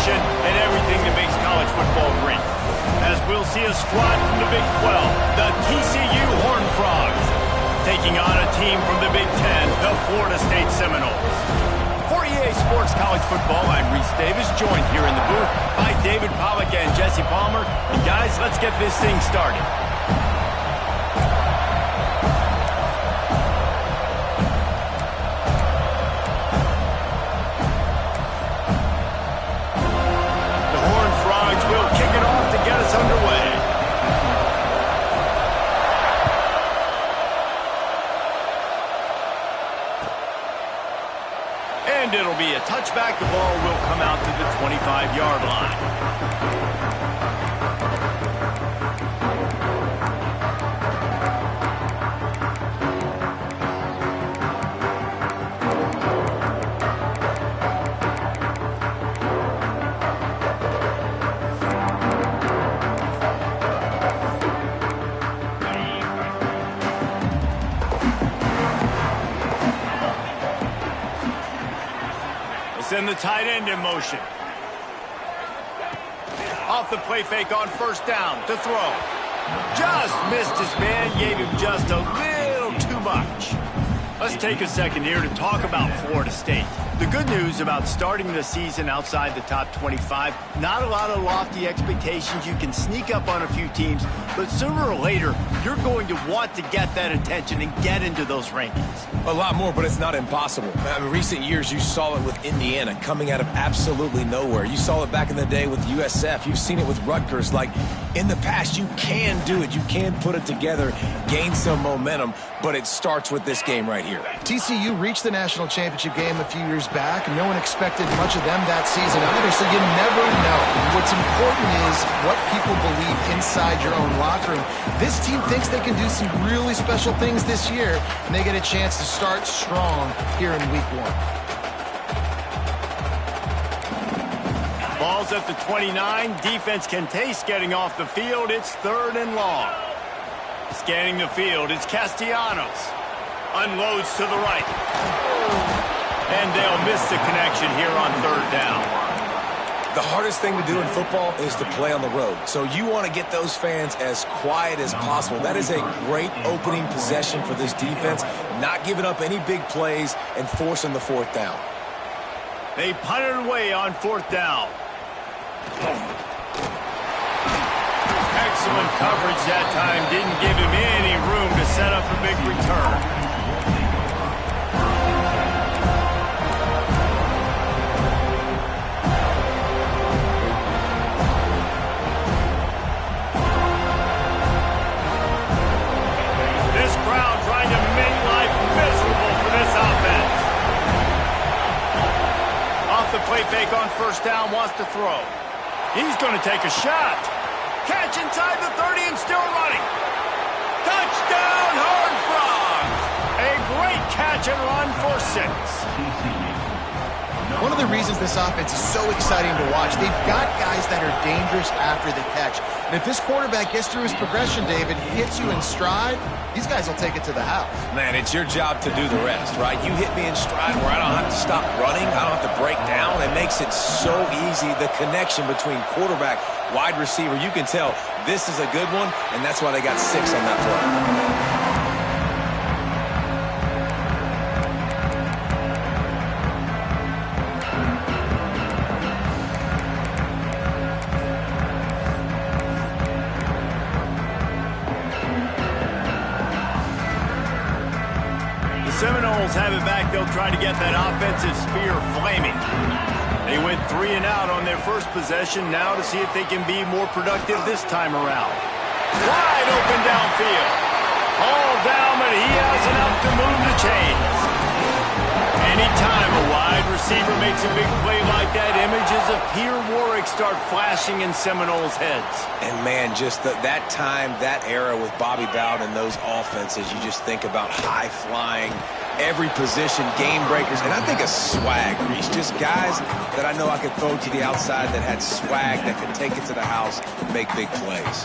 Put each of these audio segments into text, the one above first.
tradition, and everything that makes college football great. As we'll see a squad from the Big 12, the TCU Horned Frogs, taking on a team from the Big 10, the Florida State Seminoles. For EA Sports College Football, I'm Reese Davis, joined here in the booth by David Pollack and Jesse Palmer. And guys, let's get this thing started. Underway. And it'll be a touchback. The ball will come out to the 25-yard line. Send the tight end in motion. Off the play fake on first down to throw. Just missed his man, gave him just a little too much. Let's take a second here to talk about Florida State. The good news about starting the season outside the top 25, not a lot of lofty expectations. You can sneak up on a few teams, but sooner or later, you're going to want to get that attention and get into those rankings. A lot more, but it's not impossible. In recent years, you saw it with Indiana coming out of absolutely nowhere. You saw it back in the day with USF. You've seen it with Rutgers. Like, in the past, you can do it. You can put it together, gain some momentum, but it starts with this game right here. TCU reached the national championship game a few years back. No one expected much of them that season either, so you never know. What's important is what people believe inside your own locker room. This team thinks they can do some really special things this year, and they get a chance to start strong here in week 1. Ball's at the 29. Defense can taste getting off the field. It's 3rd and long. Scanning the field, it's Castellanos. Unloads to the right. And they'll miss the connection here on 3rd down. The hardest thing to do in football is to play on the road. So you want to get those fans as quiet as possible. That is a great opening possession for this defense, not giving up any big plays and forcing the 4th down. They punted away on 4th down. Excellent coverage that time. Didn't give him any room to set up a big return. This crowd trying to make life miserable for this offense. Off the play fake on first down, wants to throw. He's going to take a shot. Catch inside the 30 and still running. Touchdown, Horned Frogs! A great catch and run for 6. One of the reasons this offense is so exciting to watch, they've got guys that are dangerous after the catch. And if this quarterback gets through his progression, David, hits you in stride, these guys will take it to the house. Man, it's your job to do the rest, right? You hit me in stride where I don't have to stop running. I don't have to break down. It makes it so easy. The connection between quarterback, wide receiver, you can tell this is a good one, and that's why they got 6 on that play. Seminoles have it back. They'll try to get that offensive spear flaming. They went 3 and out on their first possession. Now to see if they can be more productive this time around. Wide open downfield. All down, but he has enough to move the chains. Anytime a wide receiver makes a big play like that, images of Pierre Warwick start flashing in Seminoles' heads. And man, just that time, that era with Bobby Bowden and those offenses, you just think about high-flying, every position, game breakers, and I think of swag, Reese. Just guys that I know I could throw to the outside that had swag, that could take it to the house, make big plays.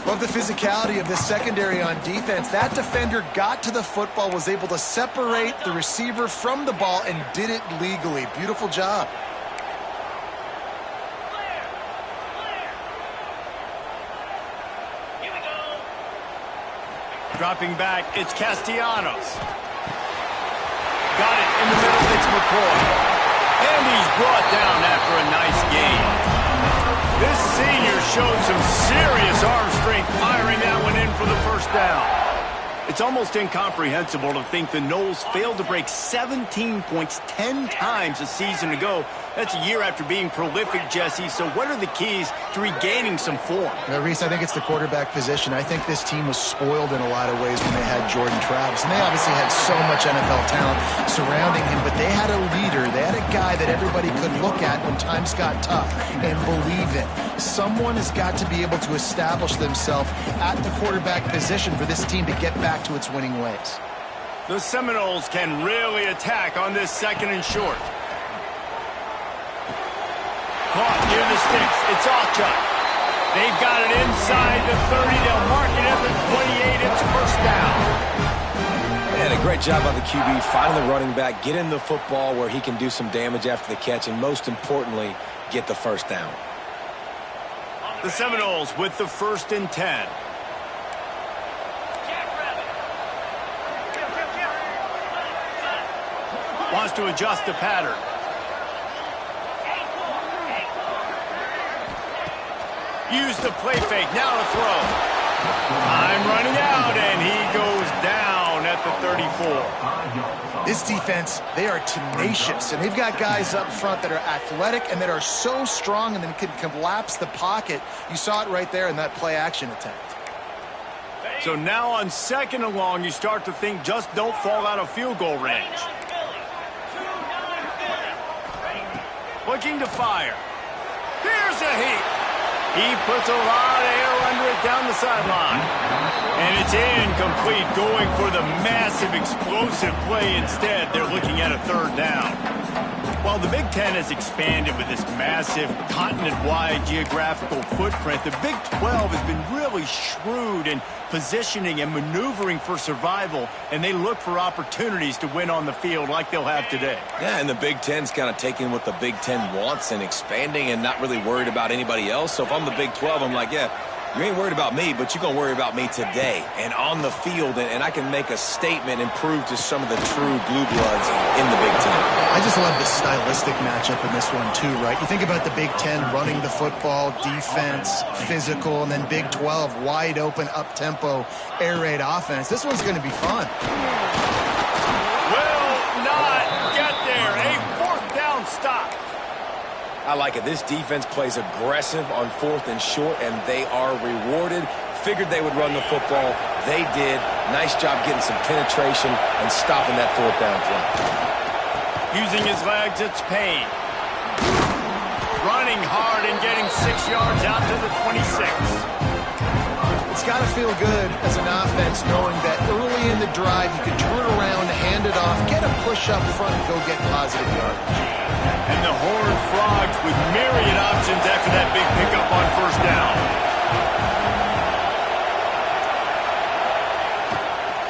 Love the physicality of this secondary on defense. That defender got to the football, was able to separate the receiver from the ball, and did it legally. Beautiful job. Dropping back, it's Castellanos. Got it in the middle, it's McCoy. And he's brought down after a nice gain. This senior showed some serious arm strength firing that one in for the first down. It's almost incomprehensible to think the Noles failed to break 17 points 10 times a season ago. That's a year after being prolific, Jesse. So what are the keys to regaining some form? Reese, I think it's the quarterback position. I think this team was spoiled in a lot of ways when they had Jordan Travis. And they obviously had so much NFL talent surrounding him, but they had a leader. They had a guy that everybody could look at when times got tough and believe in. Someone has got to be able to establish themselves at the quarterback position for this team to get back to its winning ways. The Seminoles can really attack on this 2nd and short. Caught near the sticks. It's Ncaa. They've got it inside the 30. They'll mark it at the 28. It's first down. And a great job by the QB, finding the running back, getting the football where he can do some damage after the catch, and most importantly, get the first down. The Seminoles with the 1st and 10. Wants to adjust the pattern. Use the play fake. Now to throw. Time running out, and he goes down at the 34. This defense, they are tenacious, and they've got guys up front that are athletic and that are so strong and then can collapse the pocket. You saw it right there in that play-action attempt. So now on 2nd and long, you start to think just don't fall out of field goal range. Looking to fire. Here's a heat. He puts a lot of air under it down the sideline. And it's incomplete, going for the massive explosive play instead. They're looking at a 3rd down. While the Big Ten has expanded with this massive continent-wide geographical footprint, the Big 12 has been really shrewd in positioning and maneuvering for survival, and they look for opportunities to win on the field like they'll have today. Yeah, and the Big Ten's kind of taking what the Big Ten wants and expanding and not really worried about anybody else. So if I'm the Big 12, I'm like, yeah, you ain't worried about me, but you're going to worry about me today and on the field, and I can make a statement and prove to some of the true blue bloods in the Big Ten. I just love the stylistic matchup in this one, too, right? You think about the Big Ten running the football, defense, physical, and then Big 12, wide open, up-tempo, air raid offense. This one's going to be fun. Will not get there. A 4th down stop. I like it. This defense plays aggressive on 4th and short, and they are rewarded. Figured they would run the football. They did. Nice job getting some penetration and stopping that 4th down play. Using his legs, it's Payne. Running hard and getting 6 yards out to the 26. It's got to feel good as an offense knowing that early in the drive you can turn around, hand it off, get a push up front, and go get positive yardage. And the Horned Frogs with myriad options after that big pickup on 1st down.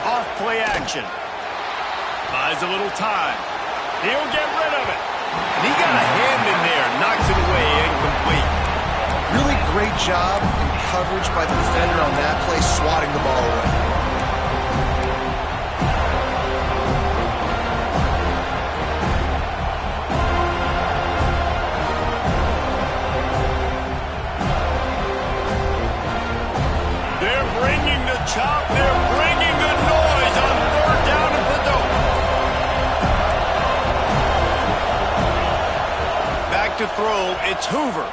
Off play action. Buys a little time. He'll get rid of it. And he got a hand in there. Knocks it away. Incomplete. Really great job in coverage by the defender on that play, swatting the ball away. Chop, they're bringing the noise on 3rd down at the dope. Back to throw, it's Hoover.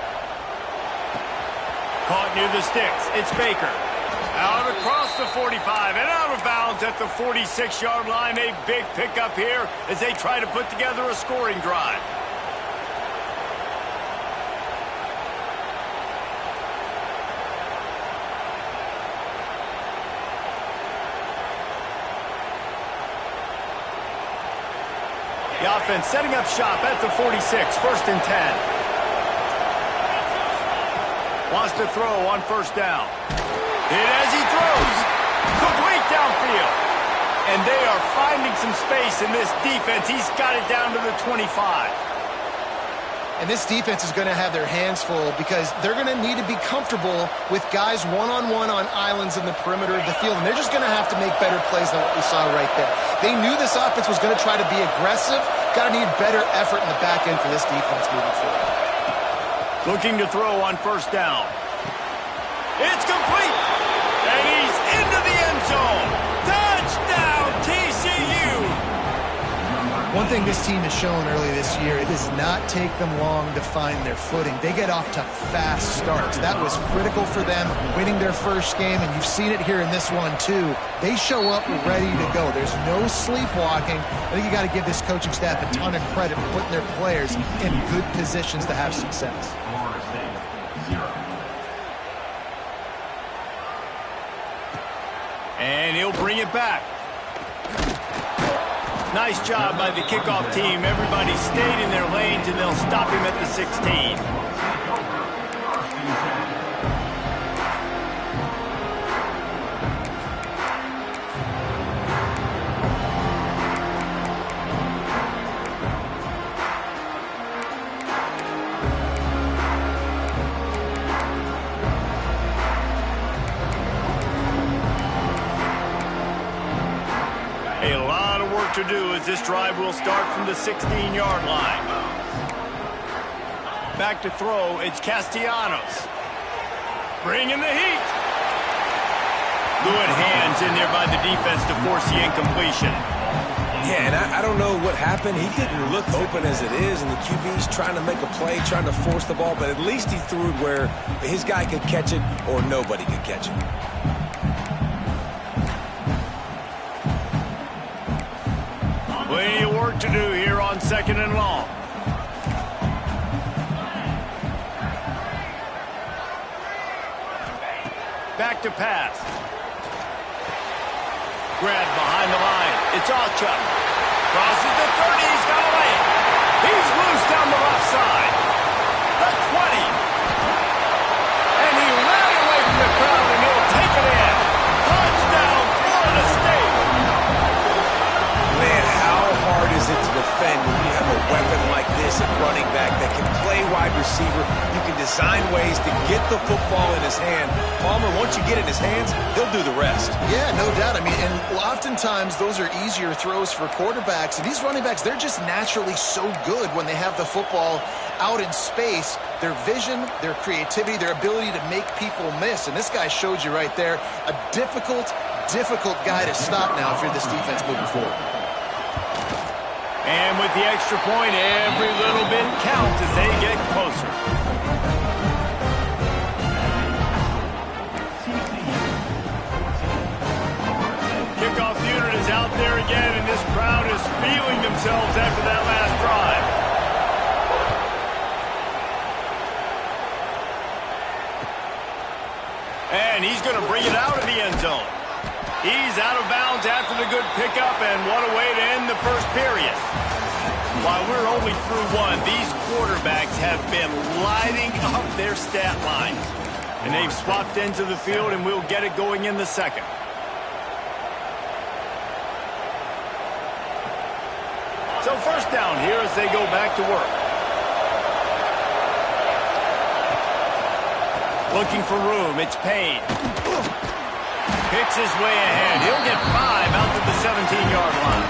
Caught near the sticks, it's Baker. Out across the 45 and out of bounds at the 46-yard line. A big pickup here as they try to put together a scoring drive. The offense setting up shop at the 46, 1st and 10. Wants to throw on 1st down. Hit as he throws. Complete downfield. And they are finding some space in this defense. He's got it down to the 25. And this defense is going to have their hands full because they're going to need to be comfortable with guys one-on-one on islands in the perimeter of the field. And they're just going to have to make better plays than what we saw right there. They knew this offense was going to try to be aggressive. Got to need better effort in the back end for this defense moving forward. Looking to throw on first down. It's complete. And he's into the end zone. Touchdown, TCU. One thing this team has shown early this year, it does not take them long to find their footing. They get off to fast starts. That was critical for them winning their first game, and you've seen it here in this one too. They show up ready to go. There's no sleepwalking. I think you got to give this coaching staff a ton of credit for putting their players in good positions to have success. And he'll bring it back. Nice job by the kickoff team. Everybody stayed in their lanes, and they'll stop him at the 16. A lot of work to do as this drive will start from the 16-yard line. Back to throw, it's Castellanos. Bringing the heat. Good hands in there by the defense to force the incompletion. Yeah, and I don't know what happened. He didn't look open as it is, and the QB's trying to make a play, trying to force the ball, but at least he threw it where his guy could catch it or nobody could catch it. Plenty of work to do here on second and long. Back to pass. Grab behind the line. It's Ncaa. Crosses the 30. He's got a lane. He's loose down the left side. The 20. And he ran away from the crowd, and he'll take it in. Touchdown, Florida State. Man, how hard is it to defend when you have a weapon like this at running back that can play wide receiver? You can design ways to get the football in his hand. Palmer, once you get it in his hands, he'll do the rest. Yeah, no doubt. I mean, and oftentimes those are easier throws for quarterbacks. And these running backs, they're just naturally so good when they have the football out in space. Their vision, their creativity, their ability to make people miss. And this guy showed you right there, a difficult guy to stop now if you're this defense moving forward. And with the extra point, every little bit counts as they get closer. Kickoff unit is out there again, and this crowd is feeling themselves after that last drive. And he's going to bring it out of the end zone. He's out of bounds after the good pickup, and what a way to end the first period. While we're only through one, these quarterbacks have been lighting up their stat lines. And they've swapped ends of the field, and we'll get it going in the second. So first down here as they go back to work. Looking for room, it's Payne. Picks his way ahead. He'll get 5 out to the 17-yard line.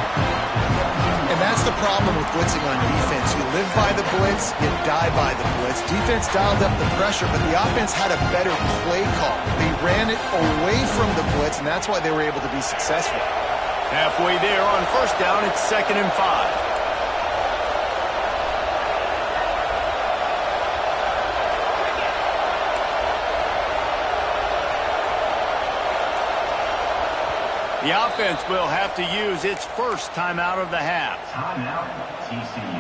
And that's the problem with blitzing on defense. You live by the blitz, you die by the blitz. Defense dialed up the pressure, but the offense had a better play call. They ran it away from the blitz, and that's why they were able to be successful. Halfway there on first down, it's 2nd and 5. The offense will have to use its first timeout of the half. Timeout, TCU.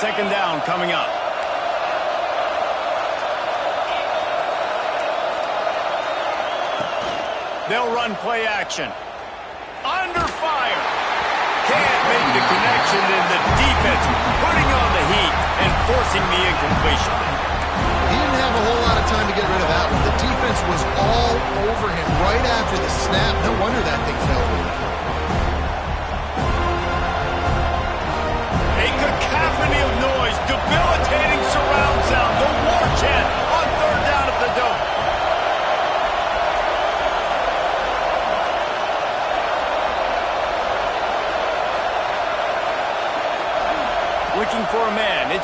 Second down coming up. They'll run play action. Under fire. Can't make the connection, and the defense putting on the heat and forcing the incompletion. He didn't have a whole lot of time to get rid of that one. The defense was all over him right after the snap. No wonder that thing fell.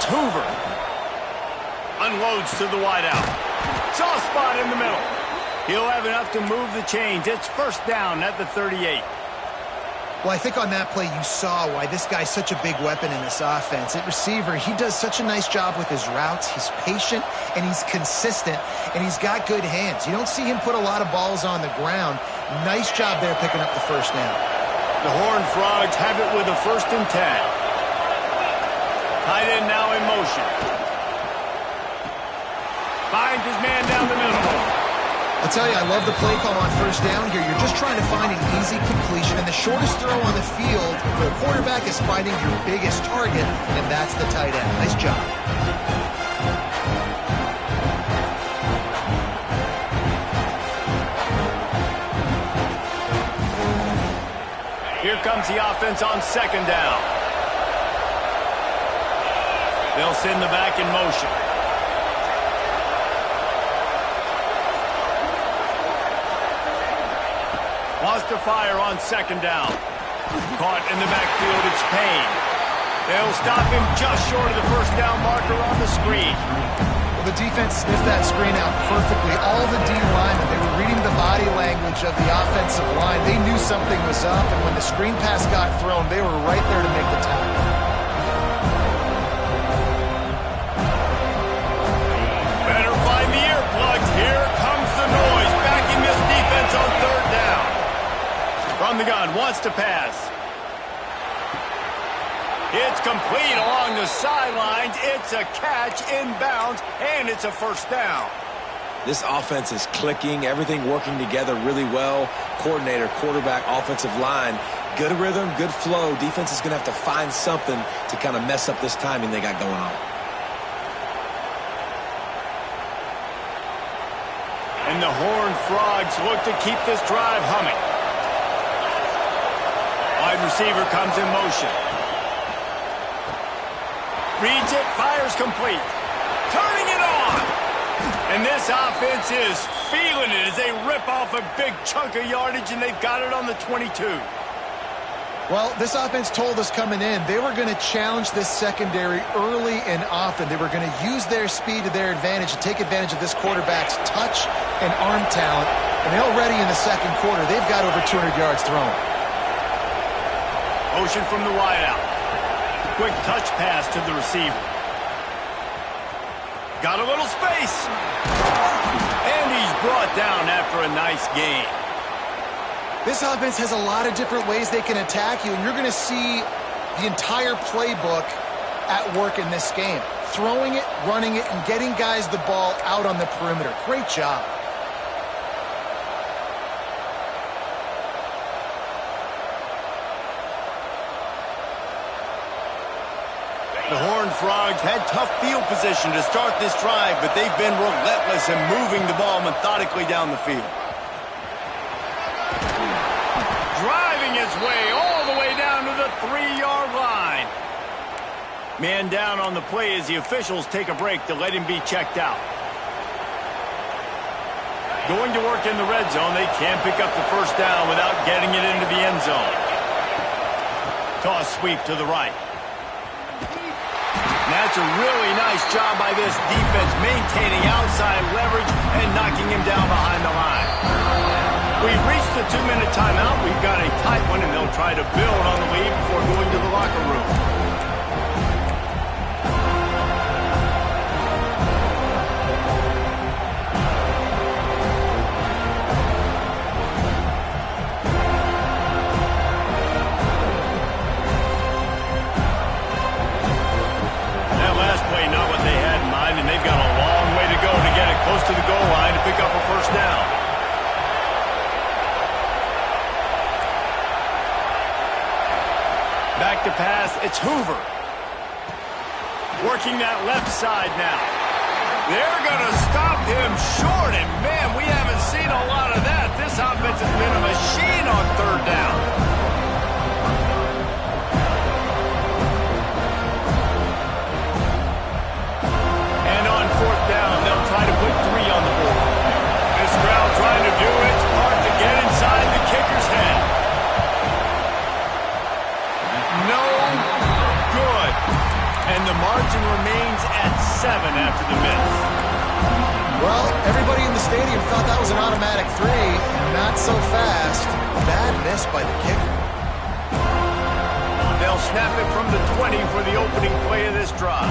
It's Hoover. Unloads to the wideout. Soft spot in the middle. He'll have enough to move the chains. It's first down at the 38. Well, I think on that play you saw why this guy's such a big weapon in this offense. At receiver, he does such a nice job with his routes. He's patient, and he's consistent, and he's got good hands. You don't see him put a lot of balls on the ground. Nice job there picking up the first down. The Horned Frogs have it with a 1st and 10. Tight end now in motion. Finds his man down the middle. I'll tell you, I love the play call on first down here. You're just trying to find an easy completion, and the shortest throw on the field, the quarterback is finding your biggest target, and that's the tight end. Nice job. Here comes the offense on 2nd down. They'll send the back in motion. Wants to fire on 2nd down. Caught in the backfield, it's Payne. They'll stop him just short of the first down marker on the screen. Well, the defense sniffed that screen out perfectly. All the D linemen, they were reading the body language of the offensive line. They knew something was up, and when the screen pass got thrown, they were right there to make the tackle. Better find the earplugs. Here comes the noise. Backing this defense on 3rd down. From the gun, wants to pass. It's complete along the sidelines. It's a catch inbounds, and it's a first down. This offense is clicking, everything working together really well. Coordinator, quarterback, offensive line, good rhythm, good flow. Defense is going to have to find something to kind of mess up this timing they got going on. And the Horned Frogs look to keep this drive humming. Wide receiver comes in motion. Reads it, fires complete. Turning it on. And this offense is feeling it as they rip off a big chunk of yardage, and they've got it on the 22. Well, this offense told us coming in they were going to challenge this secondary early and often. They were going to use their speed to their advantage and take advantage of this quarterback's touch and arm talent. And already in the 2nd quarter, they've got over 200 yards thrown. Motion from the wideout. Quick touch pass to the receiver. Got a little space. And he's brought down after a nice gain. This offense has a lot of different ways they can attack you, and you're going to see the entire playbook at work in this game. Throwing it, running it, and getting guys the ball out on the perimeter. Great job. The Horned Frogs had tough field position to start this drive, but they've been relentless in moving the ball methodically down the field. Driving his way all the way down to the 3-yard line. Man down on the play as the officials take a break to let him be checked out. Going to work in the red zone, they can't pick up the first down without getting it into the end zone. Toss sweep to the right. That's a really nice job by this defense, maintaining outside leverage and knocking him down behind the line. We've reached the 2-minute timeout. We've got a tight one, and they'll try to build on the lead before going to the locker room. And they've got a long way to go to get it close to the goal line to pick up a first down. Back to pass, it's Hoover. Working that left side now. They're going to stop him short, and man, we haven't seen a lot of that. This offense has been a machine on 3rd down. Down, they'll try to put 3 on the board. This crowd trying to do its part to get inside the kicker's head. No good. And the margin remains fast. Bad miss by the kicker. They'll snap it from the 20 for the opening play of this drive.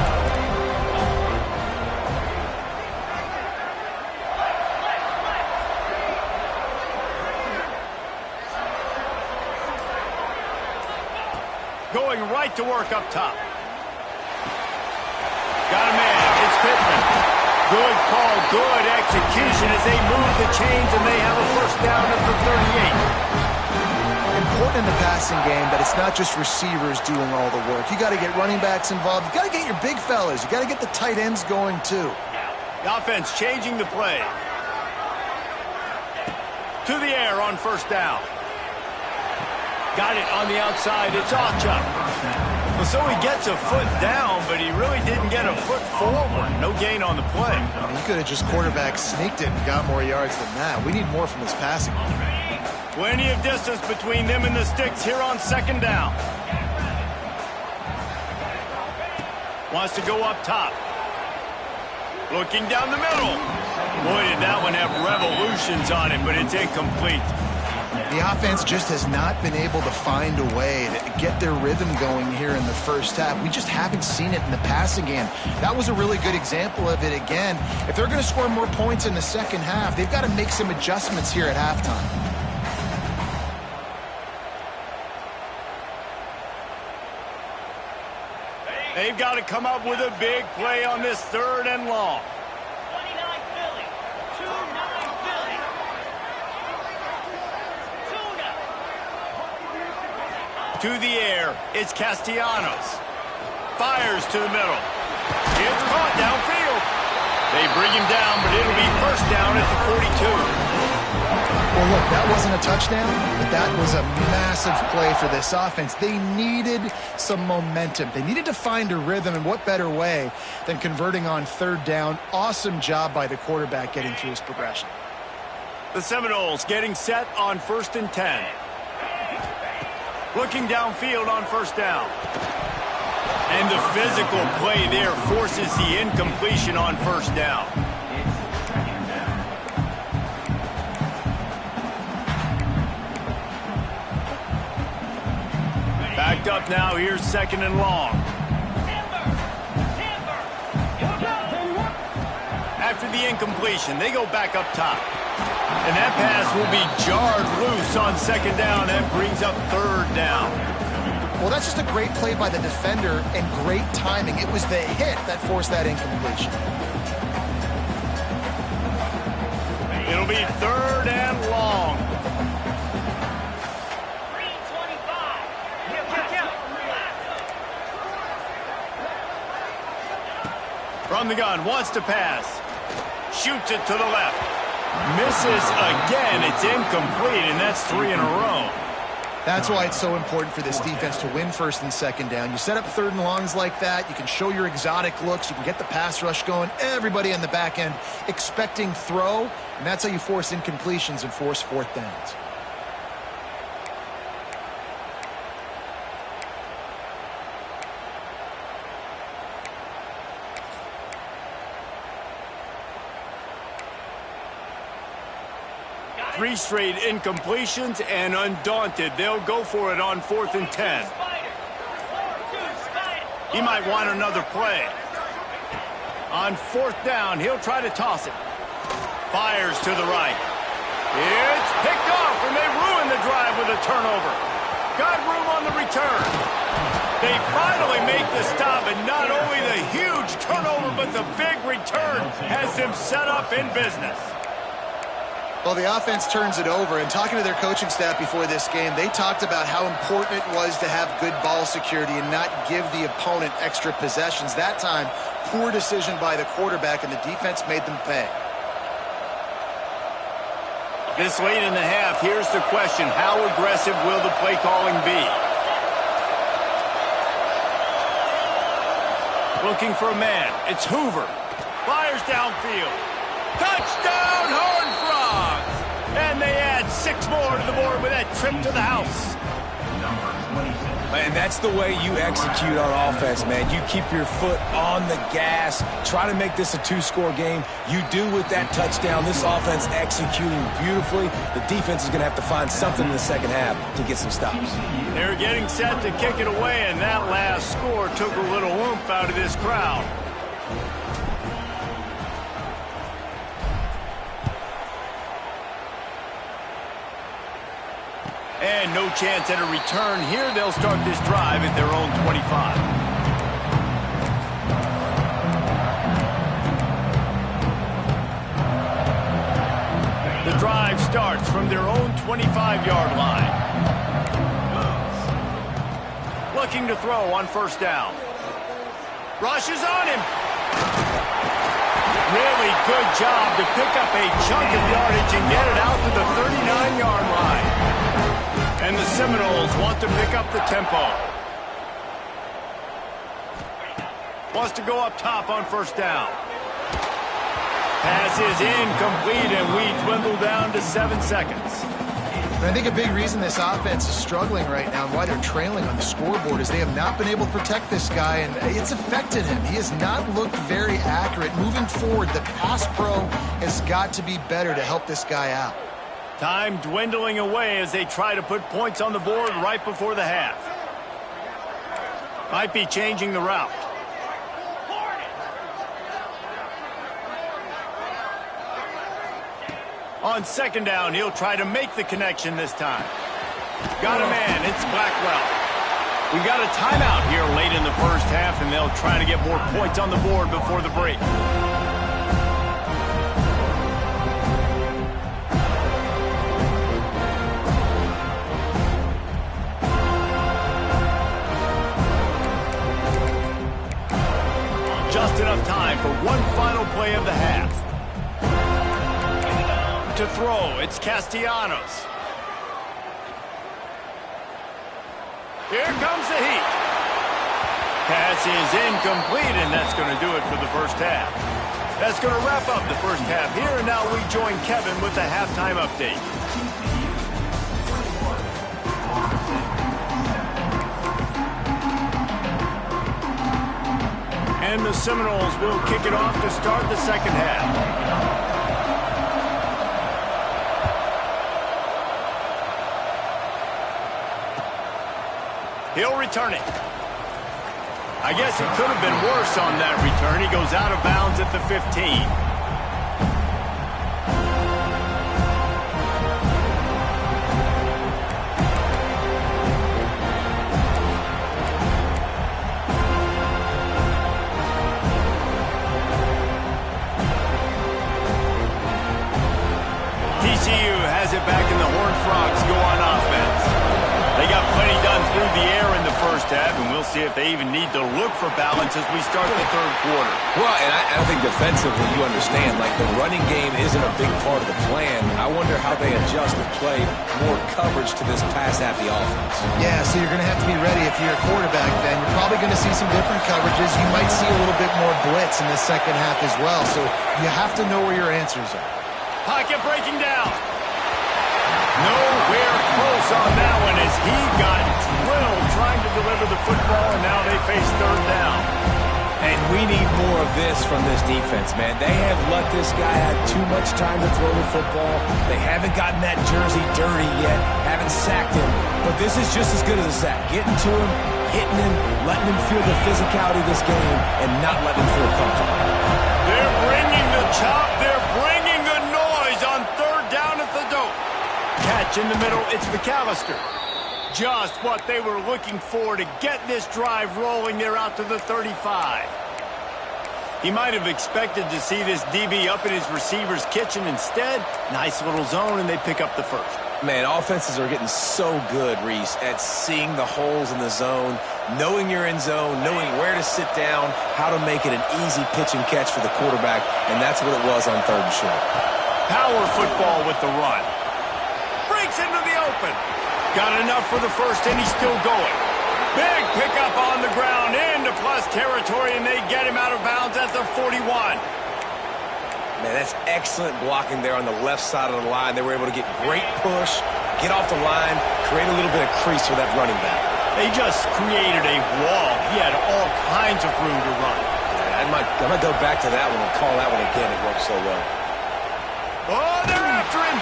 Going right to work up top. Got a man. It's Pittman. Good call, good execution as they move the chains and they have a first down at the 38. Important in the passing game that it's not just receivers doing all the work. You got to get running backs involved. You got to get your big fellas. You got to get the tight ends going too. The offense changing the play. To the air on first down. Got it on the outside. It's Ncaa. Well, so he gets a foot down, but he really didn't get a foot forward. No gain on the play. He could have just quarterback sneaked it and got more yards than that. We need more from this passing game. Plenty of distance between them and the sticks here on second down. Wants to go up top. Looking down the middle. Boy, did that one have revolutions on it, but it's incomplete. The offense just has not been able to find a way to get their rhythm going here in the first half. We just haven't seen it in the passing game. That was a really good example of it again. If they're going to score more points in the second half, they've got to make some adjustments here at halftime. They've got to come up with a big play on this third and long. To the air, it's Castellanos. Fires to the middle. It's caught downfield. They bring him down, but it'll be first down at the 42. Well, look, that wasn't a touchdown, but that was a massive play for this offense. They needed some momentum. They needed to find a rhythm, and what better way than converting on third down. Awesome job by the quarterback getting through his progression. The Seminoles getting set on 1st and 10. Looking downfield on first down. And the physical play there forces the incompletion on first down. Backed up now, here's second and long. After the incompletion, they go back up top. And that pass will be jarred loose on second down. That brings up third down. Well, that's just a great play by the defender and great timing. It was the hit that forced that incompletion. It'll be third and long. 3:25. From the gun, wants to pass. Shoots it to the left. Misses again. It's incomplete, and that's 3 in a row. That's why it's so important for this defense to win first and second down. You set up third and longs like that. You can show your exotic looks. You can get the pass rush going. Everybody on the back end expecting throw, and that's how you force incompletions and force fourth downs. Three straight incompletions, and undaunted, they'll go for it on 4th and 10. He might want another play. On 4th down, he'll try to toss it. Fires to the right. It's picked off, and they ruin the drive with a turnover. Got room on the return. They finally make the stop, and not only the huge turnover, but the big return has them set up in business. Well, the offense turns it over, and talking to their coaching staff before this game, they talked about how important it was to have good ball security and not give the opponent extra possessions. That time, poor decision by the quarterback, and the defense made them pay. This late in the half, here's the question. How aggressive will the play calling be? Looking for a man. It's Hoover. Fires downfield. Touchdown, Horned Frogs! And they add 6 more to the board with that trip to the house. number 26. And that's the way you execute on offense, man. You keep your foot on the gas, try to make this a two-score game. You do with that touchdown. This offense executing beautifully. The defense is going to have to find something in the second half to get some stops. They're getting set to kick it away, and that last score took a little oomph out of this crowd. And no chance at a return here. They'll start this drive at their own 25. The drive starts from their own 25-yard line. Looking to throw on first down. Rushes on him. Really good job to pick up a chunk of yardage and get it out to the 39-yard line. And the Seminoles want to pick up the tempo. Wants to go up top on first down. Pass is incomplete, and we dwindle down to 7 seconds. And I think a big reason this offense is struggling right now and why they're trailing on the scoreboard is they have not been able to protect this guy, and it's affected him. He has not looked very accurate. Moving forward, the pass pro has got to be better to help this guy out. Time dwindling away as they try to put points on the board right before the half. Might be changing the route. On second down, he'll try to make the connection this time. Got a man, it's Blackwell. We got a timeout here late in the first half, and they'll try to get more points on the board before the break. Just enough time for one final play of the half. To throw, it's Castellanos. Here comes the heat. Pass is incomplete, and that's going to do it for the first half. That's going to wrap up the first half here, and now we join Kevin with the halftime update. And the Seminoles will kick it off to start the second half. He'll return it. I guess it could have been worse on that return. He goes out of bounds at the 15. TCU has it back, and the Horned Frogs go on offense. They got plenty done through the air in the first half, and we'll see if they even need to look for balance as we start the third quarter. Well, and I think defensively, you understand, like the running game isn't a big part of the plan. I wonder how they adjust and play more coverage to this pass-happy offense. Yeah, so you're going to have to be ready if you're a quarterback, Ben. You're probably going to see some different coverages. You might see a little bit more blitz in the second half as well, so you have to know where your answers are. Pocket breaking down. Nowhere close on that one as he got drilled trying to deliver the football, and now they face third down. And we need more of this from this defense, man. They have let this guy have too much time to throw the football. They haven't gotten that jersey dirty yet, haven't sacked him. But this is just as good as a sack. Getting to him, hitting him, letting him feel the physicality of this game, and not letting him feel comfortable. They're bringing the chop. They're bringing the noise on third down at the dope. Catch in the middle, it's McAllister. Just what they were looking for to get this drive rolling. They're out to the 35. He might have expected to see this DB up in his receiver's kitchen. Instead, nice little zone, and they pick up the first. Man, offenses are getting so good, Reese, at seeing the holes in the zone, knowing you're in zone, knowing where to sit down, how to make it an easy pitch and catch for the quarterback, and that's what it was on third and short. Power football with the run. Breaks into the open. Got enough for the first, and he's still going. Big pickup on the ground into plus territory, and they get him out of bounds at the 41. Man, that's excellent blocking there on the left side of the line. They were able to get great push, Get off the line, create a little bit of crease for that running back. They just created a wall. He had all kinds of room to run. Yeah, I'm going to go back to that one and call that one again. It worked so well. Oh, they're after him.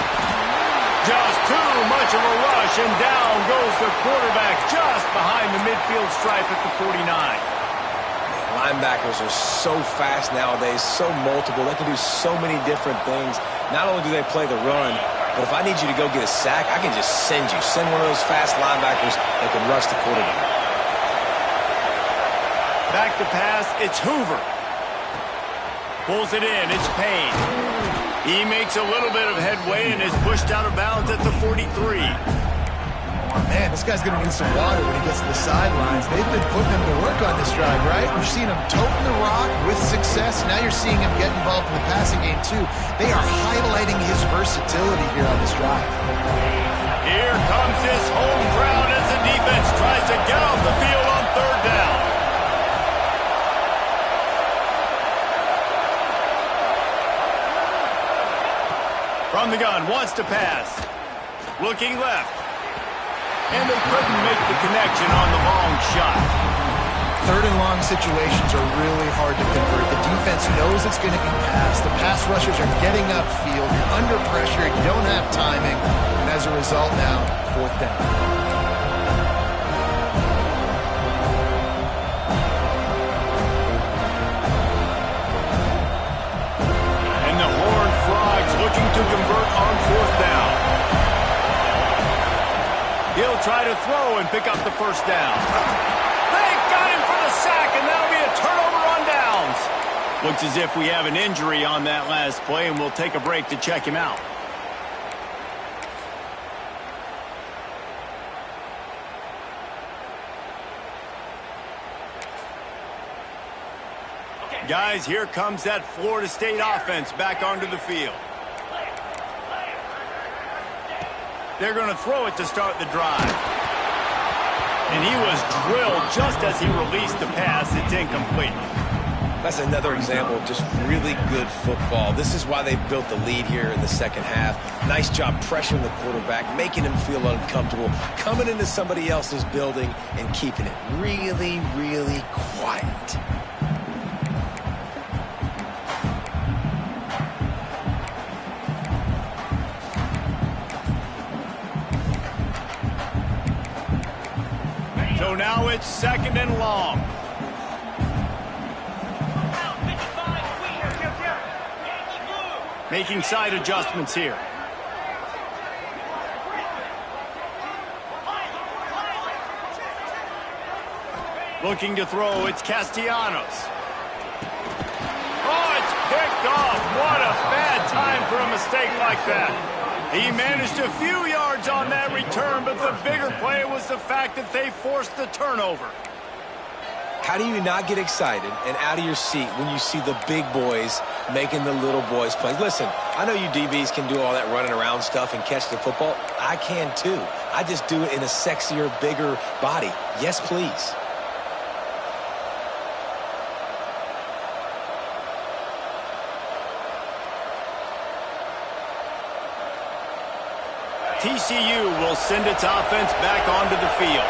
Just too much of a rush, and down goes the quarterback just behind the midfield stripe at the 49. Linebackers are so fast nowadays, so multiple. They can do so many different things. Not only do they play the run, but if I need you to go get a sack, I can just send you. Send one of those fast linebackers that can rush the quarterback. Back to pass, it's Hoover. Pulls it in, it's Payne. He makes a little bit of headway and is pushed out of bounds at the 43. Man, this guy's going to need some water when he gets to the sidelines. They've been putting him to work on this drive, right? We've seen him toting the rock with success. Now you're seeing him get involved in the passing game, too. They are highlighting his versatility here on this drive. Here comes his home crowd as the defense tries to get off the field on third down. From the gun, wants to pass. Looking left. And they couldn't make the connection on the long shot. Third and long situations are really hard to convert. The defense knows it's going to be passed. The pass rushers are getting upfield. You're under pressure. You don't have timing. And as a result now, fourth down. And the Horned Frogs looking to convert on fourth down. He'll try to throw and pick up the first down. They got him for the sack, and that'll be a turnover on downs. Looks as if we have an injury on that last play, and we'll take a break to check him out. Guys, here comes that Florida State offense back onto the field. They're going to throw it to start the drive. And he was drilled just as he released the pass. It's incomplete. That's another example of just really good football. This is why they built the lead here in the second half. Nice job pressuring the quarterback, making him feel uncomfortable, coming into somebody else's building and keeping it really, really quiet. So now it's second and long. Making side adjustments here. Looking to throw, it's Castellanos. Oh, it's picked off. What a bad time for a mistake like that. He managed a few yards on that return, but the bigger play was the fact that they forced the turnover. How do you not get excited and out of your seat when you see the big boys making the little boys play? Listen, I know you DBs can do all that running around stuff and catch the football. I can too. I just do it in a sexier, bigger body. Yes, please. TCU will send its offense back onto the field.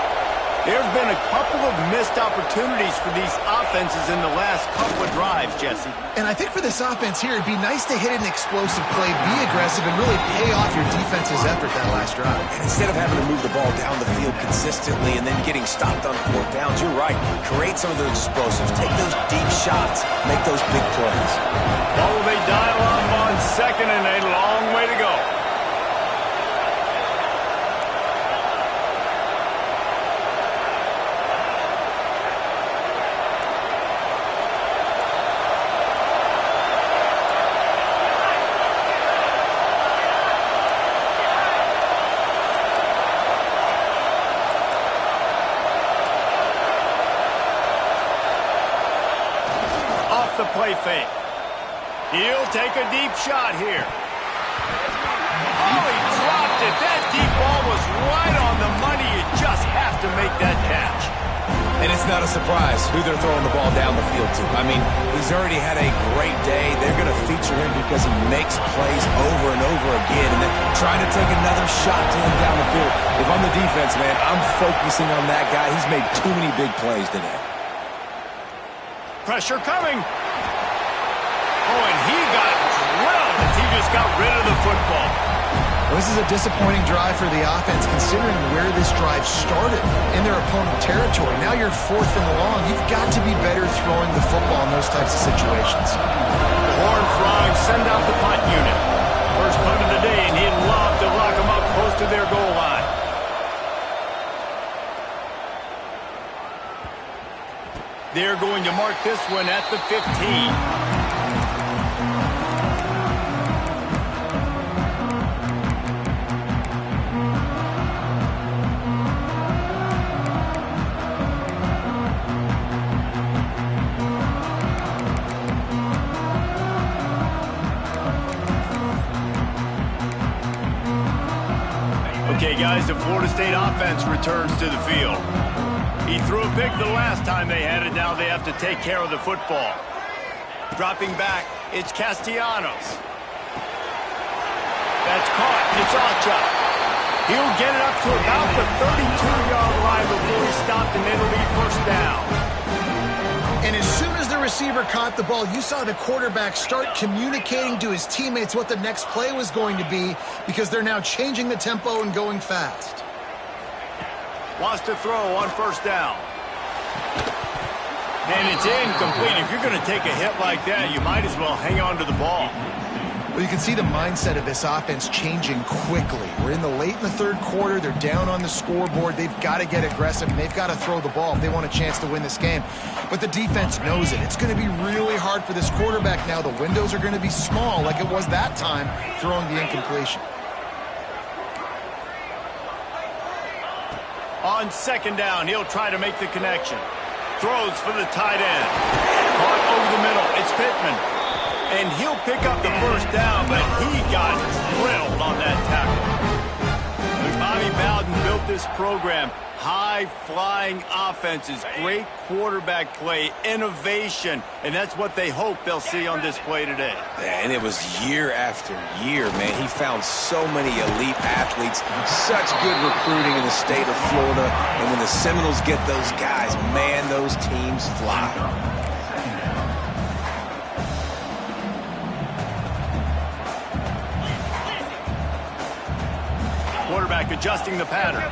There have been a couple of missed opportunities for these offenses in the last couple of drives, Jesse. And I think for this offense here, it'd be nice to hit an explosive play, be aggressive, and really pay off your defense's effort that last drive. And instead of having to move the ball down the field consistently and then getting stopped on fourth downs, you're right. Create some of those explosives. Take those deep shots. Make those big plays. What will they dial up on second and a long way to go? The play fake. He'll take a deep shot here. Oh, he dropped it. That deep ball was right on the money. You just have to make that catch. And it's not a surprise who they're throwing the ball down the field to. I mean, he's already had a great day. They're going to feature him because he makes plays over and over again, and then trying to take another shot to him down the field. If I'm the defense, man, I'm focusing on that guy. He's made too many big plays today. Pressure coming. Oh, and he got drilled as he just got rid of the football. Well, this is a disappointing drive for the offense, considering where this drive started in their opponent territory. Now you're 4th and long. You've got to be better throwing the football in those types of situations. The Horned Frogs send out the punt unit. First punt of the day, and he'd love to lock them up close to their goal line. They're going to mark this one at the 15. Okay, guys, the Florida State offense returns to the field. He threw a pick the last time they had it. Now they have to take care of the football. Dropping back, it's Castellanos. That's caught. It's Ncaa. He'll get it up to about the 32-yard line before he stopped, and it'll be first down. And as soon as the receiver caught the ball, you saw the quarterback start communicating to his teammates what the next play was going to be, because they're now changing the tempo and going fast. Wants to throw on first down. And it's incomplete. If you're going to take a hit like that, you might as well hang on to the ball. Well, you can see the mindset of this offense changing quickly. We're in the late in the 3rd quarter. They're down on the scoreboard. They've got to get aggressive, and they've got to throw the ball if they want a chance to win this game. But the defense knows it. It's going to be really hard for this quarterback now. The windows are going to be small like it was that time throwing the incompletion. On second down, he'll try to make the connection. Throws for the tight end. Caught over the middle. It's Pittman. And he'll pick up the first down, but he got drilled on that tackle. Bobby Bowden built this program. High-flying offenses, great quarterback play, innovation, and that's what they hope they'll see on display today. Yeah, and it was year after year, man. He found so many elite athletes, such good recruiting in the state of Florida, and when the Seminoles get those guys, man, those teams fly. Quarterback adjusting the pattern.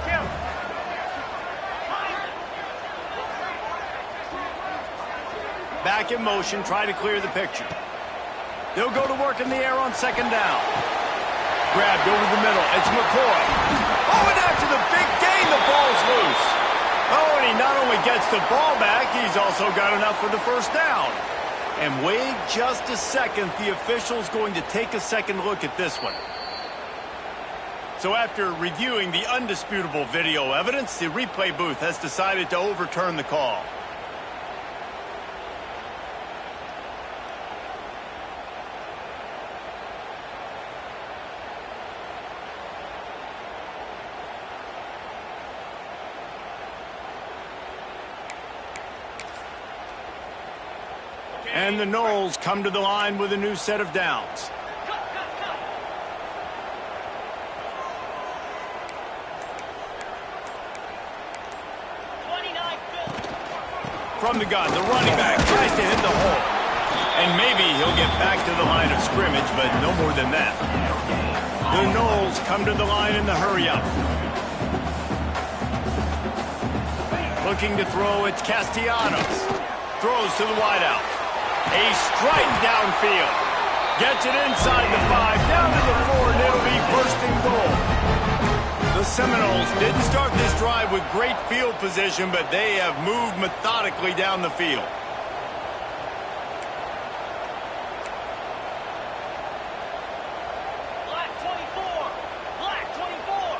Back in motion, try to clear the picture. They'll go to work in the air on second down. Grabbed over the middle. It's McCoy. Oh, and after the big gain, the ball's loose. Oh, and he not only gets the ball back, he's also got enough for the first down. And wait just a second. The official's going to take a second look at this one. So after reviewing the undisputable video evidence, the replay booth has decided to overturn the call. And the Noles come to the line with a new set of downs. From the gun, the running back tries to hit the hole. And maybe he'll get back to the line of scrimmage, but no more than that. The Noles come to the line in the hurry-up. Looking to throw, it's Castellanos. Throws to the wideout. A strike downfield. Gets it inside the 5, down to the 4, and it'll be first and goal. The Seminoles didn't start this drive with great field position, but they have moved methodically down the field. Black 24! Black 24!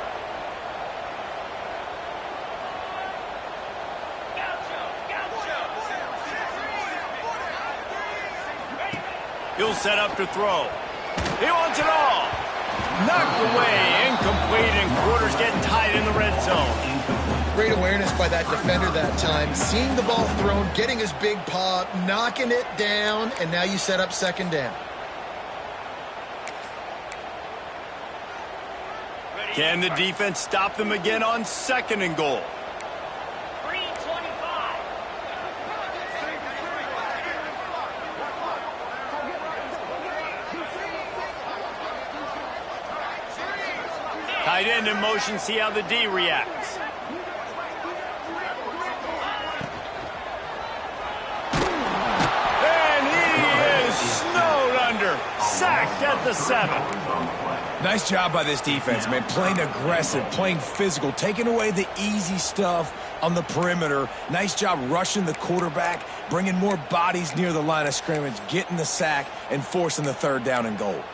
He'll set up to throw. He wants it all. Knocked away, incomplete, and quarters getting tight in the red zone. Great awareness by that defender that time. Seeing the ball thrown, getting his big paw, knocking it down, and now you set up second down. Can the defense stop them again on second and goal? 3:25. Tight end in motion, see how the D reacts. And he is snowed under. Sacked at the 7. Nice job by this defense, man. Playing aggressive, playing physical, taking away the easy stuff on the perimeter. Nice job rushing the quarterback, bringing more bodies near the line of scrimmage, getting the sack, and forcing the third down and goal.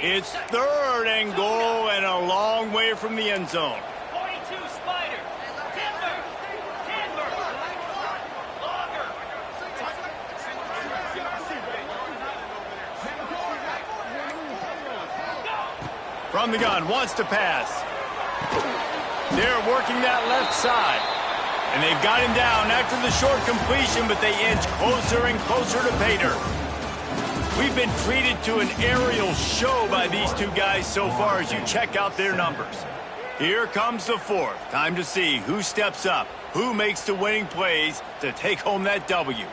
It's third and goal and a long way from the end zone. 42 Spider. Denver. Longer. From the gun, wants to pass. They're working that left side. And they've got him down after the short completion, but they inch closer and closer to pay dirt. We've been treated to an aerial show by these two guys so far as you check out their numbers. Here comes the fourth. Time to see who steps up, who makes the winning plays to take home that W.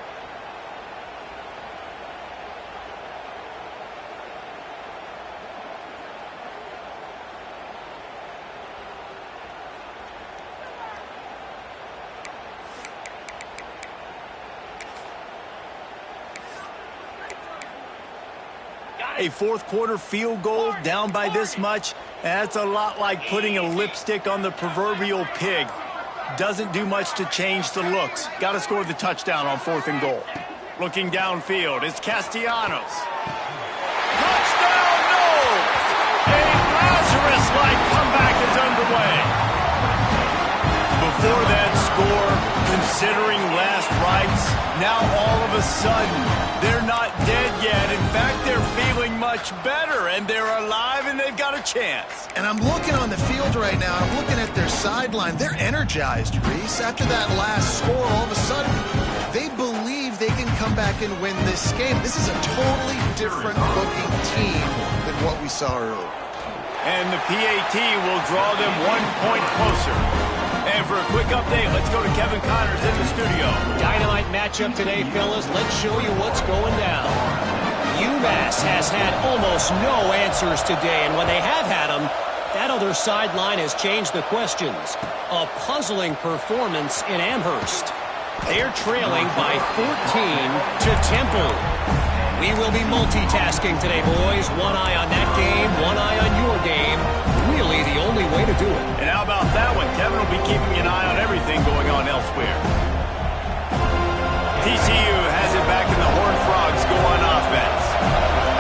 A fourth-quarter field goal down by this much, that's a lot like putting a lipstick on the proverbial pig. Doesn't do much to change the looks. Got to score the touchdown on 4th and goal. Looking downfield, it's Castellanos. Touchdown, no! A Lazarus-like comeback is underway. Before that score, considering last rites, now all of a sudden, they're not dead yet. In fact, they're feeling much better, and they're alive, and they've got a chance. And I'm looking on the field right now, I'm looking at their sideline. They're energized, Reese. After that last score, all of a sudden, they believe they can come back and win this game. This is a totally different looking team than what we saw earlier. And the PAT will draw them 1 point closer. And for a quick update, let's go to Kevin Connors in the studio. Dynamite matchup today, fellas. Let's show you what's going down. UMass has had almost no answers today, and when they have had them, that other sideline has changed the questions. A puzzling performance in Amherst. They're trailing by 14 to Temple. We will be multitasking today, boys. One eye on that game, one eye on your game. Really the only way to do it. And how about that one? Kevin will be keeping an eye on everything going on elsewhere. TCU has it back in the Horned Frogs go on offense.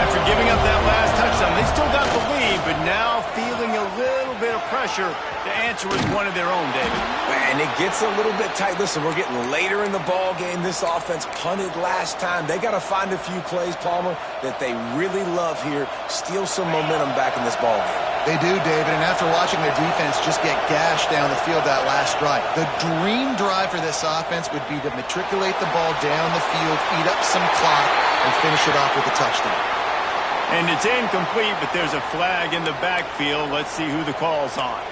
After giving up that last touchdown, they still got the lead, but now feeling a little bit of pressure to answer with one of their own, David. And it gets a little bit tight. Listen, we're getting later in the ball game. This offense punted last time. They got to find a few plays, Palmer, that they really love here. Steal some momentum back in this ball game. They do, David, and after watching their defense just get gashed down the field that last drive, the dream drive for this offense would be to matriculate the ball down the field, eat up some clock, and finish it off with a touchdown. And it's incomplete, but there's a flag in the backfield. Let's see who the call's on.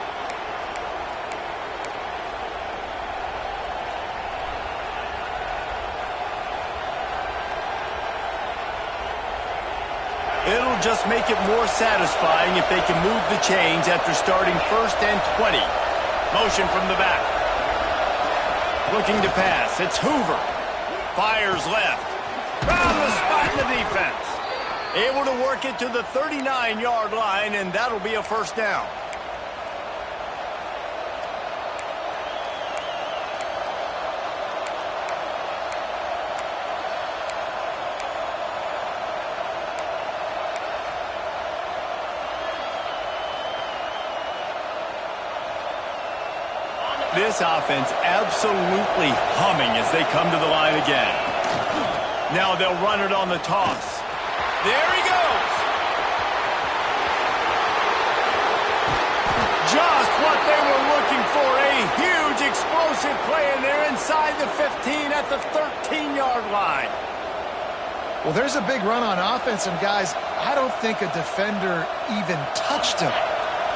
It'll just make it more satisfying if they can move the chains after starting 1st and 20. Motion from the back. Looking to pass. It's Hoover. Fires left. Round the spot in the defense. Able to work it to the 39-yard line, and that'll be a first down. This offense absolutely humming as they come to the line again. Now they'll run it on the toss. There he goes. explosive play, and they're inside the 15 at the 13-yard line. Well, there's a big run on offense, and guys, I don't think a defender even touched him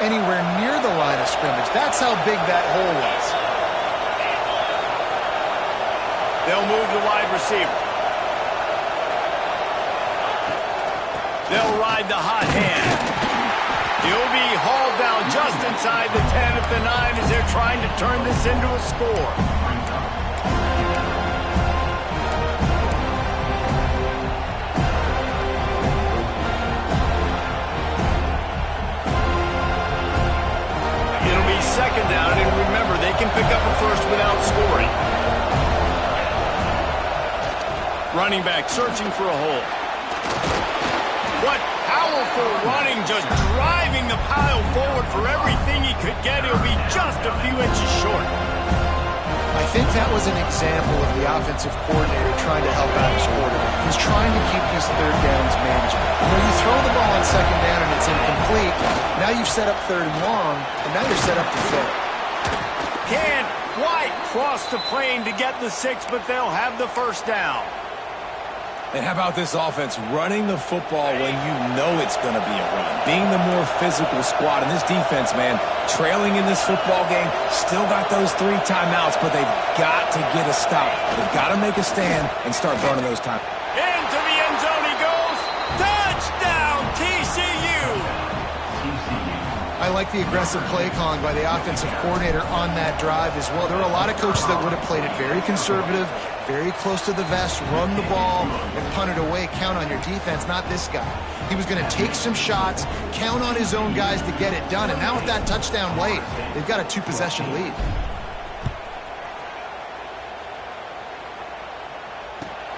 anywhere near the line of scrimmage. That's how big that hole was. They'll move the wide receiver. They'll ride the hot hand. He'll be hauled down just inside the 10 at the 9 as they're trying to turn this into a score. It'll be second down, and remember, they can pick up a first without scoring. Running back searching for a hole. What powerful running, just driving the pile forward for everything he could get. He'll be just a few inches short. I think that was an example of the offensive coordinator trying to help out his quarterback. He's trying to keep these third downs manageable. When you throw the ball on second down and it's incomplete, now you've set up third and long, and now you're set up to fail. Can't quite cross the plane to get the 6, but they'll have the first down. And how about this offense running the football when you know it's going to be a run? Being the more physical squad. And this defense, man, trailing in this football game, still got those 3 timeouts, but they've got to get a stop. They've got to make a stand and start burning those timeouts. Into the end zone he goes. Touchdown, TCU. I like the aggressive play calling by the offensive coordinator on that drive as well. There are a lot of coaches that would have played it very conservative, very close to the vest, run the ball, and punt it away. Count on your defense, not this guy. He was going to take some shots, count on his own guys to get it done, and now with that touchdown late, they've got a 2-possession lead.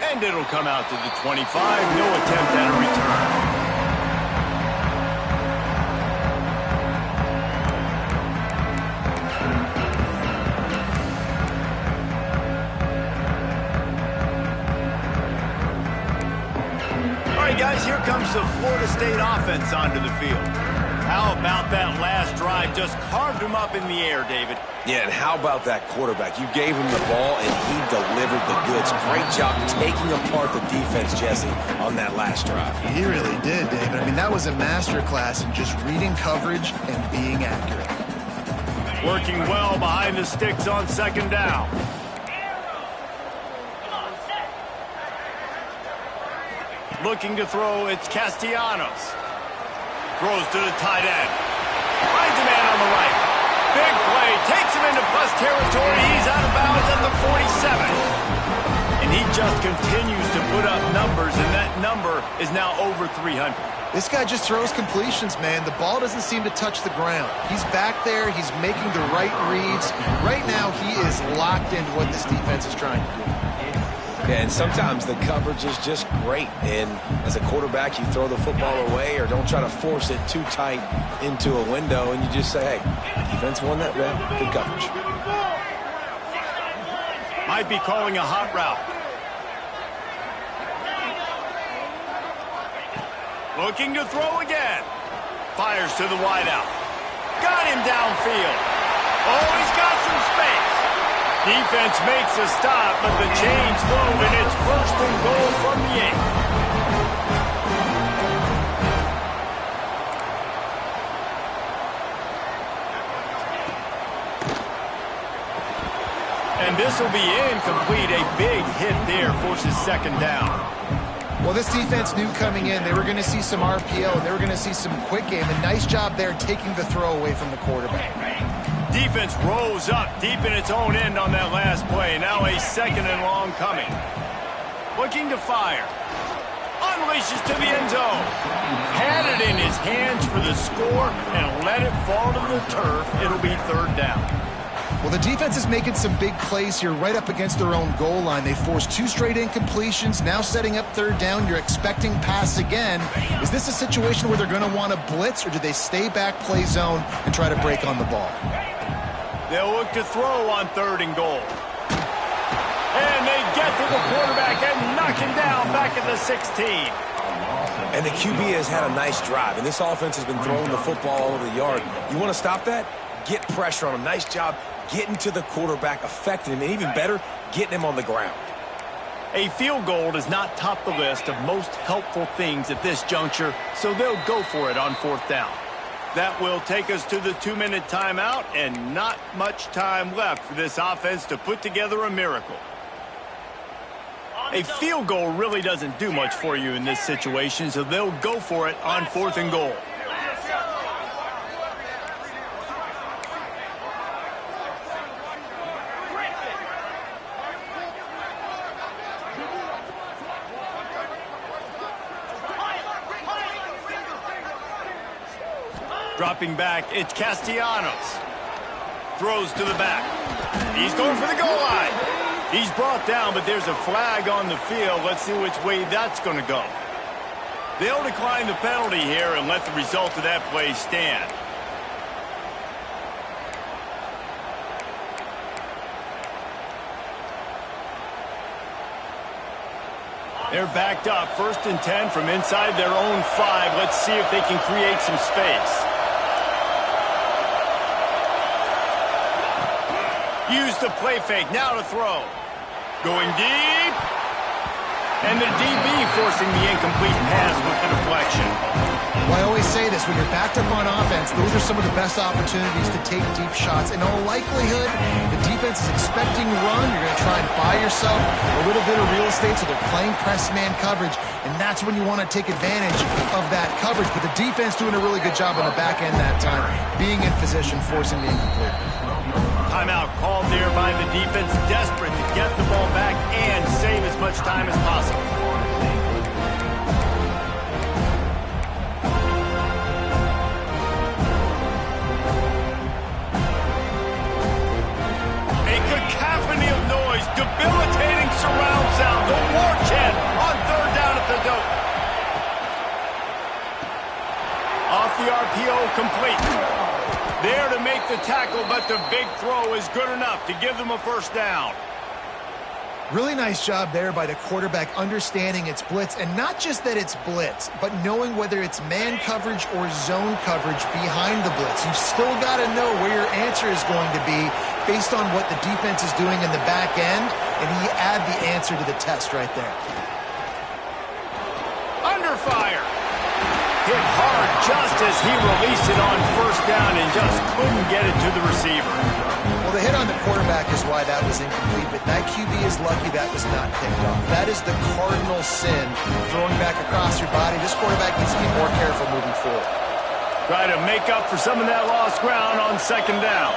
And it'll come out to the 25. No attempt at a return. Guys, here comes the Florida State offense onto the field. How about that last drive? Just carved him up in the air, David. Yeah, and how about that quarterback? You gave him the ball, and he delivered the goods. Great job taking apart the defense, Jesse, on that last drive. He really did, David. I mean, that was a masterclass in just reading coverage and being accurate. Working well behind the sticks on second down. Looking to throw, it's Castellanos. Throws to the tight end. Finds a man on the right. Big play, takes him into plus territory. He's out of bounds at the 47. And he just continues to put up numbers, and that number is now over 300. This guy just throws completions, man. The ball doesn't seem to touch the ground. He's back there. He's making the right reads. Right now, he is locked into what this defense is trying to do. Yeah, and sometimes the coverage is just great. And as a quarterback, you throw the football away or don't try to force it too tight into a window, and you just say, hey, defense won that round. Good coverage. Might be calling a hot route. Looking to throw again. Fires to the wideout. Got him downfield. Oh, he's got some space. Defense makes a stop, but the chains move, and it's first and goal from the 8. And this will be incomplete. A big hit there forces second down. Well, this defense knew coming in they were going to see some RPO, and they were going to see some quick game. A nice job there taking the throw away from the quarterback. Defense rose up deep in its own end on that last play. Now a second and long coming. Looking to fire. Unleashes to the end zone. Had it in his hands for the score and let it fall to the turf. It'll be third down. Well, the defense is making some big plays here right up against their own goal line. They forced 2 straight incompletions, now setting up third down. You're expecting pass again. Is this a situation where they're going to want to blitz, or do they stay back, play zone, and try to break on the ball? They'll look to throw on third and goal. And they get to the quarterback and knock him down back at the 16. And the QB has had a nice drive, and this offense has been throwing the football all over the yard. You want to stop that? Get pressure on him. Nice job getting to the quarterback, affecting him, and even better, getting him on the ground. A field goal does not top the list of most helpful things at this juncture, so they'll go for it on 4th down. That will take us to the 2-minute timeout, and not much time left for this offense to put together a miracle. A field goal really doesn't do much for you in this situation, so they'll go for it on 4th and goal. Dropping back, it's Castellanos. Throws to the back. He's going for the goal line. He's brought down, but there's a flag on the field. Let's see which way that's going to go. They'll decline the penalty here and let the result of that play stand. They're backed up, 1st and 10 from inside their own 5. Let's see if they can create some space. Use the play fake, now to throw. Going deep. And the DB forcing the incomplete pass with the deflection. Well, I always say this, when you're backed up on offense, those are some of the best opportunities to take deep shots. In all likelihood, the defense is expecting run. You're going to try and buy yourself a little bit of real estate, so they're playing press man coverage, and that's when you want to take advantage of that coverage. But the defense doing a really good job on the back end that time, being in position, forcing the incomplete. Timeout called there by the defense, desperate to get the ball back and save as much time as possible. A cacophony of noise, debilitating surround sound, the war chant on 3rd down at the dope. Off the RPO, complete. There to make the tackle, but the big throw is good enough to give them a 1st down. Really nice job there by the quarterback, understanding it's blitz, and not just that it's blitz, but knowing whether it's man coverage or zone coverage behind the blitz. You've still got to know where your answer is going to be based on what the defense is doing in the back end, and he add the answer to the test right there. Under fire. Hit hard just as he released it on 1st down and just couldn't get it to the receiver. Well, the hit on the quarterback is why that was incomplete, but that QB is lucky that was not picked off. That is the cardinal sin, throwing back across your body. This quarterback needs to be more careful moving forward. Try to make up for some of that lost ground on 2nd down.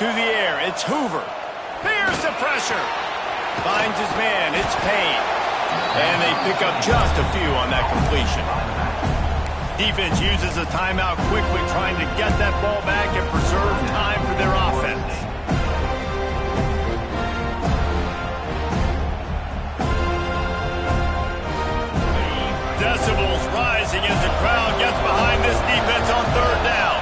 To the air, it's Hoover. Here's the pressure. Finds his man, it's Payne. And they pick up just a few on that completion. Defense uses a timeout quickly, trying to get that ball back and preserve time for their offense. Decibels rising as the crowd gets behind this defense on 3rd down.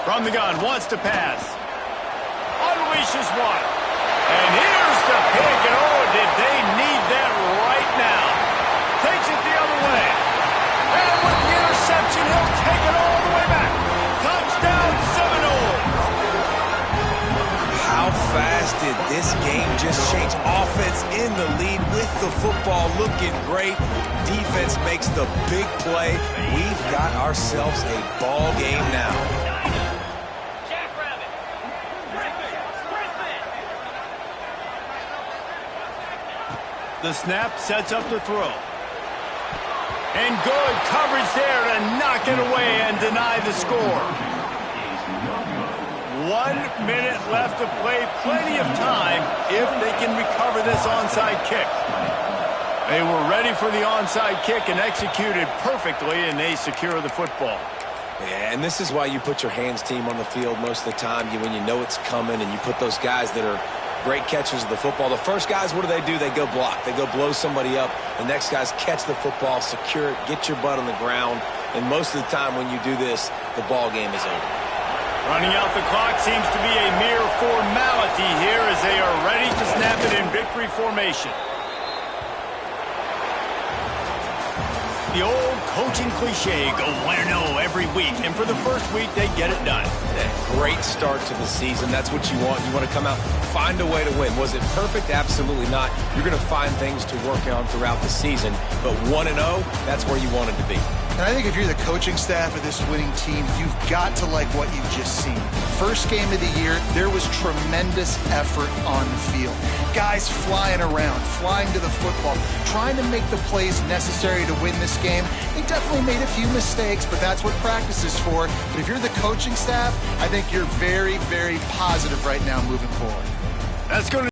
From the gun, wants to pass. Unleashes one. And here's the pick, and oh, did they need that right now. Takes it the other way. And with the interception, he'll take it all the way back. Touchdown, Seminoles. How fast did this game just change? Offense in the lead with the football, looking great. Defense makes the big play. We've got ourselves a ball game now. The snap sets up the throw. And good coverage there to knock it away and deny the score. 1 minute left to play. Plenty of time if they can recover this onside kick. They were ready for the onside kick and executed perfectly, and they secure the football. Yeah, and this is why you put your hands team on the field most of the time when you know it's coming, and you put those guys that are great catchers of the football. The first guys, what do? They go block. They go blow somebody up. The next guys catch the football, secure it, get your butt on the ground. And most of the time when you do this, the ball game is over. Running out the clock seems to be a mere formality here as they are ready to snap it in victory formation. The old coaching cliche, go win-0 every week. And for the first week, they get it done. Great start to the season. That's what you want. You want to come out, find a way to win. Was it perfect? Absolutely not. You're going to find things to work on throughout the season. But 1-0, that's where you wanted to be. And I think if you're the coaching staff of this winning team, you've got to like what you've just seen. First game of the year, there was tremendous effort on the field. Guys flying around, flying to the football, trying to make the plays necessary to win this game. They definitely made a few mistakes, but that's what practice is for. But if you're the coaching staff, I think you're very, very positive right now moving forward. That's going to